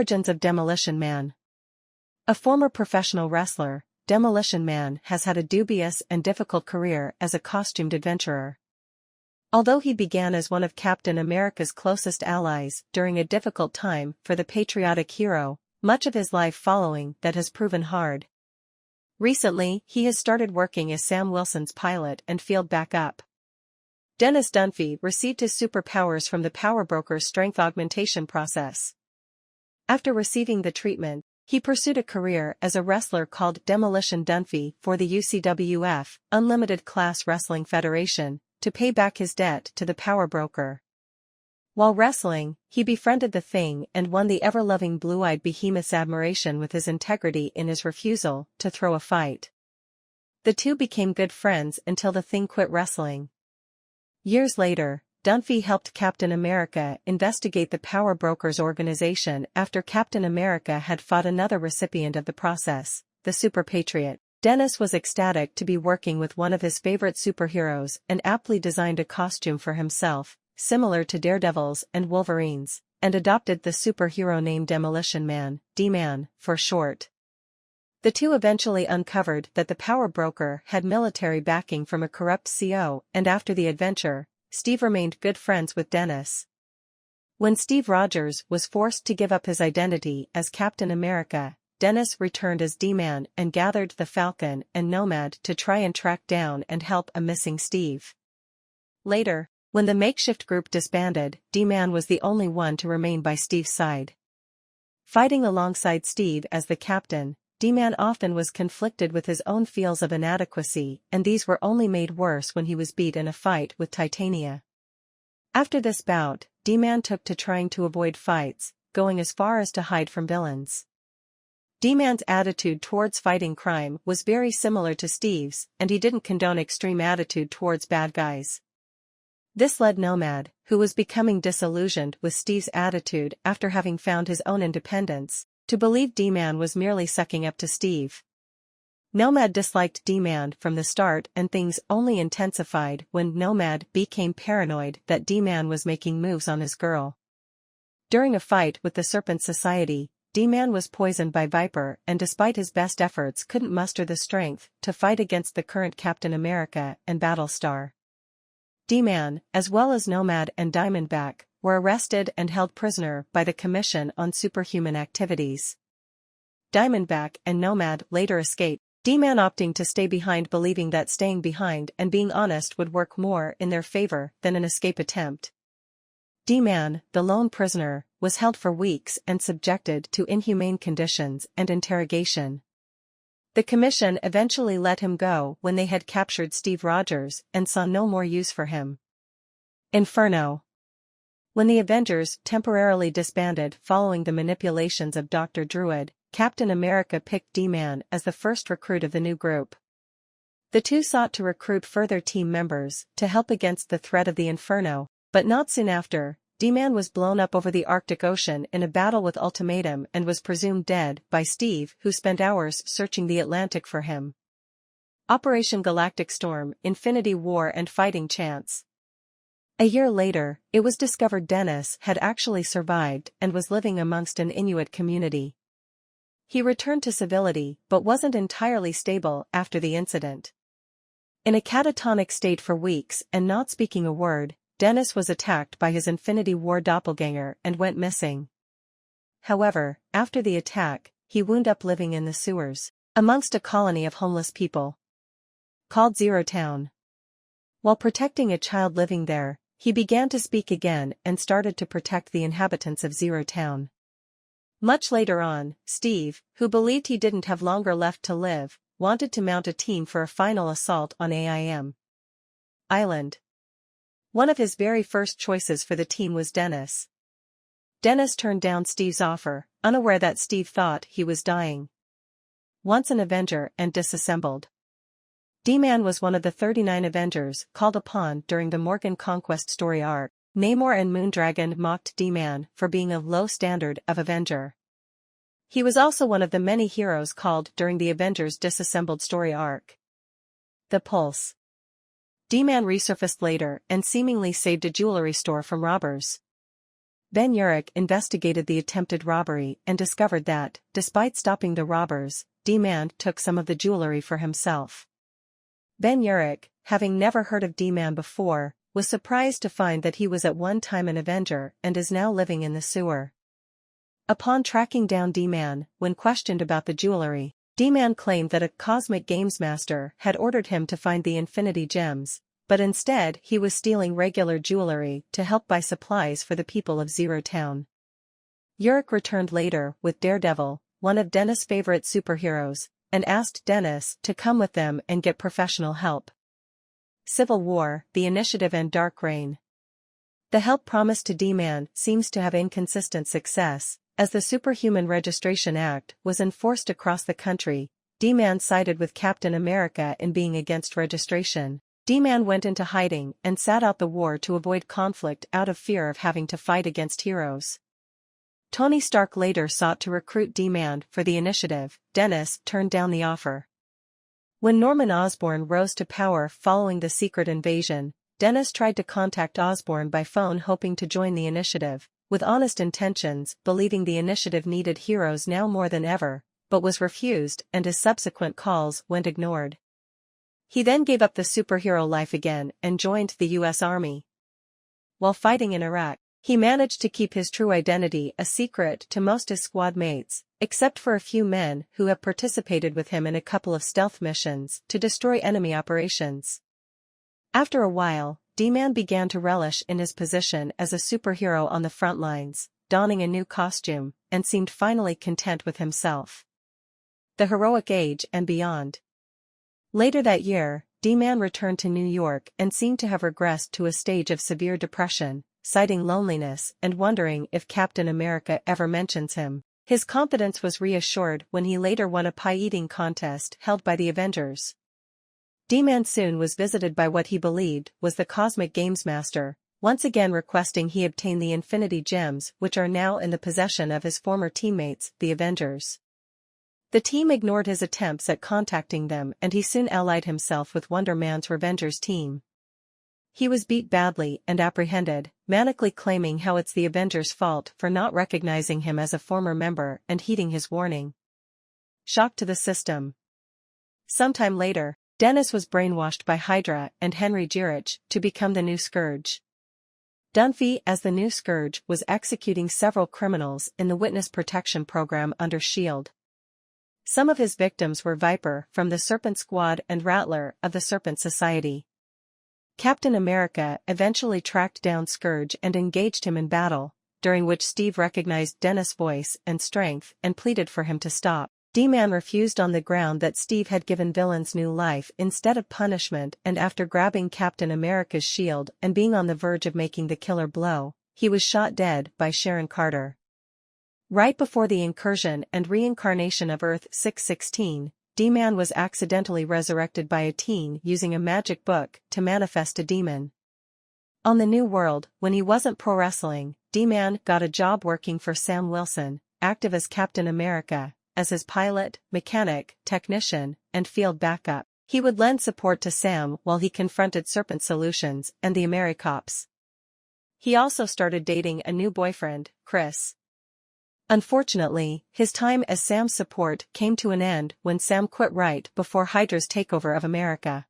Origins of Demolition Man. A former professional wrestler, Demolition Man has had a dubious and difficult career as a costumed adventurer. Although he began as one of Captain America's closest allies during a difficult time for the patriotic hero, much of his life following that has proven hard. Recently, he has started working as Sam Wilson's pilot and field backup. Dennis Dunphy received his superpowers from the Power Broker's strength augmentation process. After receiving the treatment, he pursued a career as a wrestler called Demolition Dunphy for the UCWF, Unlimited Class Wrestling Federation, to pay back his debt to the Power Broker. While wrestling, he befriended the Thing and won the ever-loving blue-eyed behemoth's admiration with his integrity in his refusal to throw a fight. The two became good friends until the Thing quit wrestling. Years later, Dunphy helped Captain America investigate the Power Broker's organization after Captain America had fought another recipient of the process, the Super Patriot. Dennis was ecstatic to be working with one of his favorite superheroes and aptly designed a costume for himself, similar to Daredevil's and Wolverine's, and adopted the superhero name Demolition Man, D-Man, for short. The two eventually uncovered that the Power Broker had military backing from a corrupt CO, and after the adventure, Steve remained good friends with Dennis. When Steve Rogers was forced to give up his identity as Captain America, Dennis returned as D-Man and gathered the Falcon and Nomad to try and track down and help a missing Steve. Later, when the makeshift group disbanded, D-Man was the only one to remain by Steve's side. Fighting alongside Steve as the captain, D-Man often was conflicted with his own feels of inadequacy, and these were only made worse when he was beat in a fight with Titania. After this bout, D-Man took to trying to avoid fights, going as far as to hide from villains. D-Man's attitude towards fighting crime was very similar to Steve's, and he didn't condone extreme attitude towards bad guys. This led Nomad, who was becoming disillusioned with Steve's attitude after having found his own independence, to believe D-Man was merely sucking up to Steve. Nomad disliked D-Man from the start, and things only intensified when Nomad became paranoid that D-Man was making moves on his girl. During a fight with the Serpent Society, D-Man was poisoned by Viper and despite his best efforts couldn't muster the strength to fight against the current Captain America and Battlestar. D-Man, as well as Nomad and Diamondback, were arrested and held prisoner by the Commission on Superhuman Activities. Diamondback and Nomad later escaped, D-Man opting to stay behind, believing that staying behind and being honest would work more in their favor than an escape attempt. D-Man, the lone prisoner, was held for weeks and subjected to inhumane conditions and interrogation. The Commission eventually let him go when they had captured Steve Rogers and saw no more use for him. Inferno. When the Avengers temporarily disbanded following the manipulations of Dr. Druid, Captain America picked D-Man as the first recruit of the new group. The two sought to recruit further team members to help against the threat of the Inferno, but not soon after, D-Man was blown up over the Arctic Ocean in a battle with Ultimatum and was presumed dead by Steve, who spent hours searching the Atlantic for him. Operation Galactic Storm, Infinity War and Fighting Chance. A year later, it was discovered Dennis had actually survived and was living amongst an Inuit community. He returned to civility but wasn't entirely stable after the incident. In a catatonic state for weeks and not speaking a word, Dennis was attacked by his Infinity War doppelganger and went missing. However, after the attack, he wound up living in the sewers, amongst a colony of homeless people called Zero Town. While protecting a child living there, he began to speak again and started to protect the inhabitants of Zero Town. Much later on, Steve, who believed he didn't have longer left to live, wanted to mount a team for a final assault on AIM Island. One of his very first choices for the team was Dennis. Dennis turned down Steve's offer, unaware that Steve thought he was dying. Once an Avenger and disassembled. D-Man was one of the 39 Avengers called upon during the Morgan Conquest story arc. Namor and Moondragon mocked D-Man for being a low standard of Avenger. He was also one of the many heroes called during the Avengers disassembled story arc. The Pulse. D-Man resurfaced later and seemingly saved a jewelry store from robbers. Ben Urich investigated the attempted robbery and discovered that, despite stopping the robbers, D-Man took some of the jewelry for himself. Ben Urich, having never heard of D-Man before, was surprised to find that he was at one time an Avenger and is now living in the sewer. Upon tracking down D-Man, when questioned about the jewelry, D-Man claimed that a cosmic games master had ordered him to find the Infinity Gems, but instead he was stealing regular jewelry to help buy supplies for the people of Zero Town. Urich returned later with Daredevil, one of Dennis' favorite superheroes, and asked Dennis to come with them and get professional help. Civil War, The Initiative and Dark Reign. The help promised to D-Man seems to have inconsistent success, as the Superhuman Registration Act was enforced across the country. D-Man sided with Captain America in being against registration. D-Man went into hiding and sat out the war to avoid conflict out of fear of having to fight against heroes. Tony Stark later sought to recruit D-Man for the initiative. Dennis turned down the offer. When Norman Osborn rose to power following the secret invasion, Dennis tried to contact Osborn by phone hoping to join the initiative, with honest intentions, believing the initiative needed heroes now more than ever, but was refused and his subsequent calls went ignored. He then gave up the superhero life again and joined the U.S. Army. While fighting in Iraq, he managed to keep his true identity a secret to most his squad mates, except for a few men who have participated with him in a couple of stealth missions to destroy enemy operations. After a while, D-Man began to relish in his position as a superhero on the front lines, donning a new costume, and seemed finally content with himself. The heroic age and beyond. Later that year, D-Man returned to New York and seemed to have regressed to a stage of severe depression, citing loneliness and wondering if Captain America ever mentions him. His confidence was reassured when he later won a pie-eating contest held by the Avengers. D-Man soon was visited by what he believed was the Cosmic Games Master, once again requesting he obtain the Infinity Gems which are now in the possession of his former teammates, the Avengers. The team ignored his attempts at contacting them and he soon allied himself with Wonder Man's Revengers team. He was beat badly and apprehended, manically claiming how it's the Avengers' fault for not recognizing him as a former member and heeding his warning. Shock to the system. Sometime later, Dennis was brainwashed by Hydra and Henry Gyrich to become the new Scourge. Dunphy, as the new Scourge, was executing several criminals in the Witness Protection Program under S.H.I.E.L.D. Some of his victims were Viper from the Serpent Squad and Rattler of the Serpent Society. Captain America eventually tracked down Scourge and engaged him in battle, during which Steve recognized Dennis' voice and strength and pleaded for him to stop. D-Man refused on the ground that Steve had given villains new life instead of punishment, and after grabbing Captain America's shield and being on the verge of making the killer blow, he was shot dead by Sharon Carter. Right before the incursion and reincarnation of Earth-616, D-Man was accidentally resurrected by a teen using a magic book to manifest a demon. On the New World, when he wasn't pro wrestling, D-Man got a job working for Sam Wilson, active as Captain America, as his pilot, mechanic, technician, and field backup. He would lend support to Sam while he confronted Serpent Solutions and the AmeriCops. He also started dating a new boyfriend, Chris. Unfortunately, his time as Sam's support came to an end when Sam quit right before Hydra's takeover of America.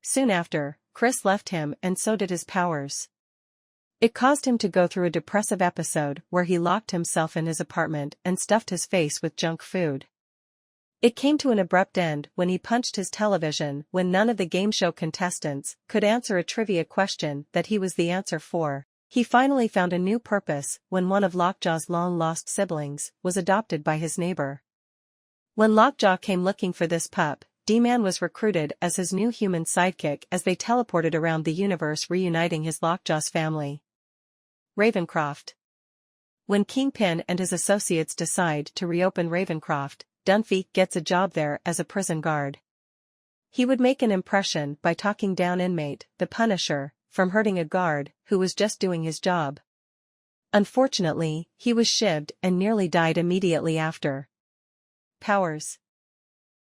Soon after, Chris left him and so did his powers. It caused him to go through a depressive episode where he locked himself in his apartment and stuffed his face with junk food. It came to an abrupt end when he punched his television when none of the game show contestants could answer a trivia question that he was the answer for. He finally found a new purpose when one of Lockjaw's long-lost siblings was adopted by his neighbor. When Lockjaw came looking for this pup, D-Man was recruited as his new human sidekick as they teleported around the universe, reuniting his Lockjaw's family. Ravencroft. When Kingpin and his associates decide to reopen Ravencroft, Dunphy gets a job there as a prison guard. He would make an impression by talking down inmate, the Punisher, from hurting a guard who was just doing his job. Unfortunately, he was shivved and nearly died immediately after. Powers.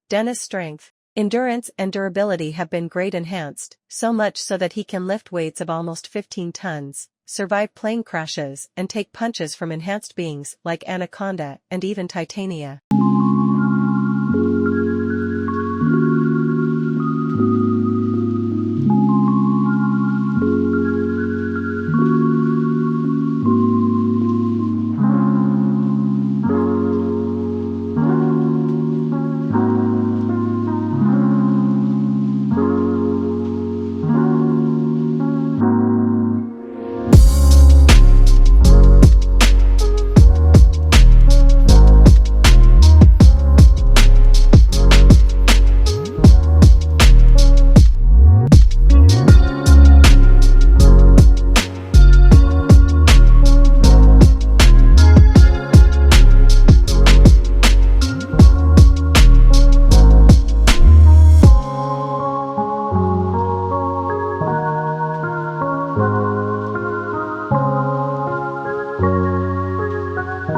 Dennis' strength, endurance and durability have been greatly enhanced, so much so that he can lift weights of almost 15 tons, survive plane crashes and take punches from enhanced beings like Anaconda and even Titania.